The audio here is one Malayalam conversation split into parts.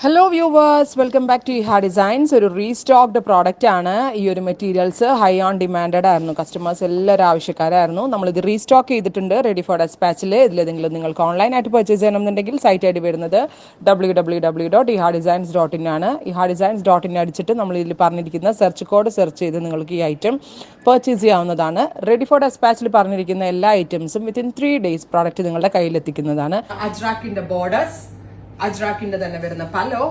Hello viewers, welcome back to Iha designs. ഒരു റീസ്റ്റോക്ഡ് പ്രോഡക്റ്റ് ആണ്. ഈ ഒരു മെറ്റീരിയൽസ് ഹൈ ഓൺ ഡിമാൻഡഡ് ആയിരുന്നു. കസ്റ്റമേഴ്സ് എല്ലാവരും ആവശ്യക്കാരായിരുന്നു. നമ്മളിത് റീസ്റ്റോക്ക് ചെയ്തിട്ടുണ്ട് റെഡി ഫോർ ഡെസ്പാച്ചിൽ. ഇതിലേതെങ്കിലും നിങ്ങൾക്ക് ഓൺലൈനായിട്ട് പർച്ചേസ് ചെയ്യണമെന്നുണ്ടെങ്കിൽ സൈറ്റ് ഐ ഡി വരുന്നത് www.ihadesigns.in ആണ്. ihadesigns.in അടിച്ചിട്ട് നമ്മൾ ഇതിൽ പറഞ്ഞിരിക്കുന്ന സെർച്ച് കോഡ് സെർച്ച് ചെയ്ത് നിങ്ങൾക്ക് ഈ ഐറ്റം പർച്ചേസ് ചെയ്യാവുന്നതാണ്. റെഡി ഫോർ ഡെസ്പാച്ചിൽ പറഞ്ഞിരിക്കുന്ന എല്ലാ ഐറ്റംസും വിത്തിൻ 3 days പ്രോഡക്റ്റ് നിങ്ങളുടെ കയ്യിലെത്തിക്കുന്നതാണ്. അജ്രാക്കിന്റെ ബോർഡേഴ്സ്, അജ്രാക്കിന്റെ തന്നെ വരുന്ന പലോ,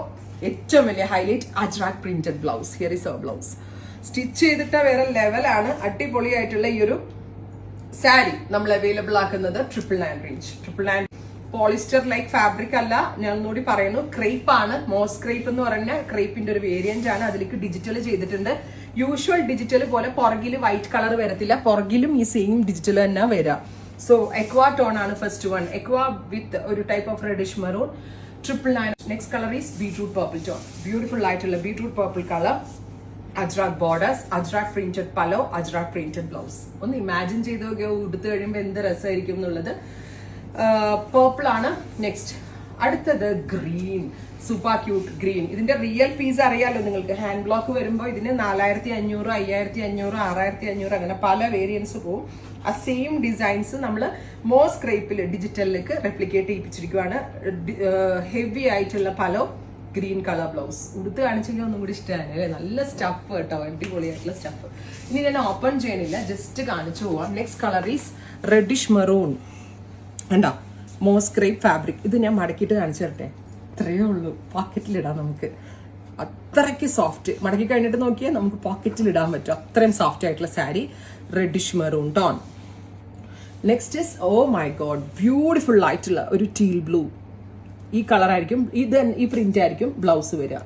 ഏറ്റവും വലിയ highlight Ajrakh printed blouse. Here is our blouse. Stitch ചെയ്തിട്ട് വേറെ ലെവലാണ്. അടിപൊളിയായിട്ടുള്ള ഈ ഒരു സാരി നമ്മൾ അവൈലബിൾ ആക്കുന്നത് 999 റേഞ്ച്. 999 പോളിസ്റ്റർ ലൈക്ക് ഫാബ്രിക് അല്ല, ഞാൻ ഒന്നുകൂടി പറയുന്നു, ക്രേപ്പ് ആണ്. മോസ് ക്രേപ്പ് എന്ന് പറഞ്ഞ ക്രേപ്പിന്റെ ഒരു വേരിയന്റ് ആണ്. അതിലേക്ക് ഡിജിറ്റൽ ചെയ്തിട്ടുണ്ട്. യൂഷ്വൽ ഡിജിറ്റൽ പോലെ പുറകിൽ വൈറ്റ് കളർ വരത്തില്ല, പുറകിലും ഈ സെയിം ഡിജിറ്റൽ തന്നെ വരാം. സോ എക്വാ ടോൺ ആണ് ഫസ്റ്റ് വൺ. എക്വാ വിത്ത് ഒരു type of reddish maroon. 999. Next color is beetroot purple tone. Beautiful ആയിട്ടുള്ള beetroot purple color. Ajrak borders, ajrak printed pallu, ajrak printed blouse. ഒന്ന് ഇമാജിൻ ചെയ്ത് നോക്കിയോ ഉടുത്ത് കഴിയുമ്പോൾ എന്ത് രസമായിരിക്കും എന്നുള്ളത്. പേർപ്പിൾ ആണ് നെക്സ്റ്റ്. അടുത്തത് ഗ്രീൻ, സൂപ്പർ ക്യൂട്ട് ഗ്രീൻ. ഇതിന്റെ റിയൽ പീസ് അറിയാലോ നിങ്ങൾക്ക്. ഹാൻഡ് ബ്ലോക്ക് വരുമ്പോൾ ഇതിന് 4500, 5500, 6500 അങ്ങനെ പല വേരിയൻസ് പോവും. ആ സെയിം ഡിസൈൻസ് നമ്മൾ മോസ് ക്രേപ്പിൽ ഡിജിറ്റലിലേക്ക് റെപ്ലിക്കേറ്റ് ചെയ്യിപ്പിച്ചിരിക്കുകയാണ്. ഹെവി ആയിട്ടുള്ള പലോ, ഗ്രീൻ കളർ ബ്ലൗസ്. ഉടുത്ത് കാണിച്ചെങ്കിൽ ഒന്നും കൂടി ഇഷ്ടമാണ് അല്ലേ. നല്ല സ്റ്റഫ് കേട്ടോ, അടിപൊളിയായിട്ടുള്ള സ്റ്റഫ്. ഇനി ഞാൻ ഓപ്പൺ ചെയ്യണില്ല, ജസ്റ്റ് കാണിച്ചു പോവാം. Next colour is reddish maroon. കണ്ടോ, മോസ് ക്രേപ്പ് ഫാബ്രിക്. ഇത് ഞാൻ മടക്കിയിട്ട് കാണിച്ചു തരട്ടെ. ഇത്രയേ ഉള്ളൂ, പോക്കറ്റിലിടാം നമുക്ക്. അത്രയ്ക്ക് സോഫ്റ്റ്. മടക്കി കഴിഞ്ഞിട്ട് നോക്കിയാൽ നമുക്ക് പോക്കറ്റിൽ ഇടാൻ പറ്റും. അത്രയും സോഫ്റ്റ് ആയിട്ടുള്ള sari, reddish maroon tone. Next is, oh my god, beautiful ആയിട്ടുള്ള ഒരു ടീൽ ബ്ലൂ. ഈ കളർ ആയിരിക്കും, ഈ പ്രിന്റ് ആയിരിക്കും ബ്ലൗസ് വരിക.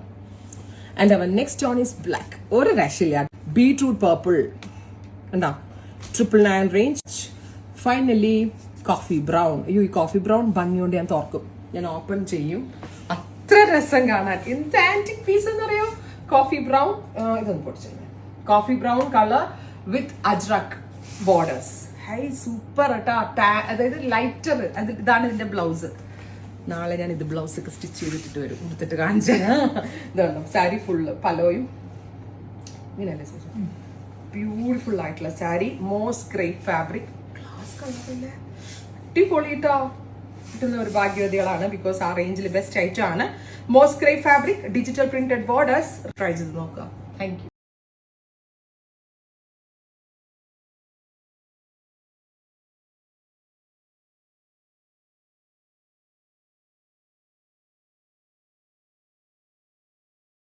And our next tone is black. ഒരു രക്ഷയില്ല. ബീട്രൂട്ട് പർപ്പിൾ കണ്ടാ, 999 റേഞ്ച്. Finally coffee brown. അയ്യോ, ഈ കോഫി ബ്രൗൺ ഭംഗിയോണ്ട് ഞാൻ തുറക്കും, ഞാൻ ഓപ്പൺ ചെയ്യും. അത്ര രസം കാണാൻ. എന്ത് ആന്റിക് പീസ് എന്നറിയോ. Coffee brown. ഇതൊന്ന് പൊടിച്ചു. കോഫി ബ്രൗൺ കളർ വിത്ത് അജ്രക് ബോർഡേഴ്സ്. ഹൈ സൂപ്പർ കേട്ടാ. അതായത് ലൈറ്റർ. ഇതാണ് ഇതിന്റെ ബ്ലൗസ്. നാളെ ഞാൻ ഇത് ബ്ലൗസ് ഒക്കെ സ്റ്റിച്ച് ചെയ്തിട്ട് വരും, എടുത്തിട്ട് കാണിച്ചു. ഇതുണ്ടോ സാരി ഫുള്ള് പലോയും ഇങ്ങനെയല്ലേ. ബ്യൂട്ടിഫുൾ ആയിട്ടുള്ള sari, moss crepe fabric. Glass കളറില്ലേ, അടിപൊളിട്ടോ. കിട്ടുന്ന ഒരു ഭാഗ്യവതികളാണ്, ബിക്കോസ് ആ റേഞ്ചിൽ ബെസ്റ്റ് ഐറ്റം ആണ്. Moss crepe fabric, digital printed borders. Try ചെയ്ത് നോക്കുക. Thank U.